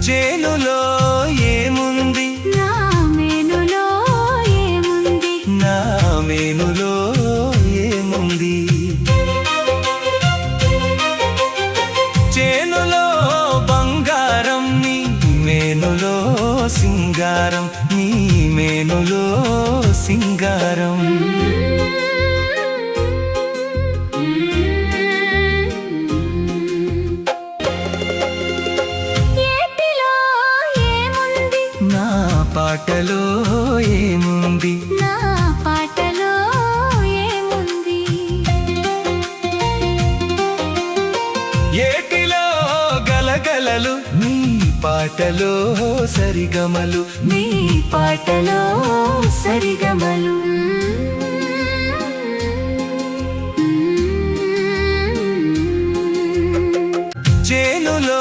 చేనులో ఏముంది, నా మేనులో ఏముంది, నా మేనులో ఏముంది. చేనులో బంగారం, నీ మేనులో సింగారం, నీ మేనులో సింగారం. ఏటిలో ఏముంది, నా పాటలో ఏముంది, నా పాటలో ఏముంది. ఏటిలో గలగలలు, నీ పాటలో సరిగమలు, నీ పాటలో సరిగమలు. చేనులో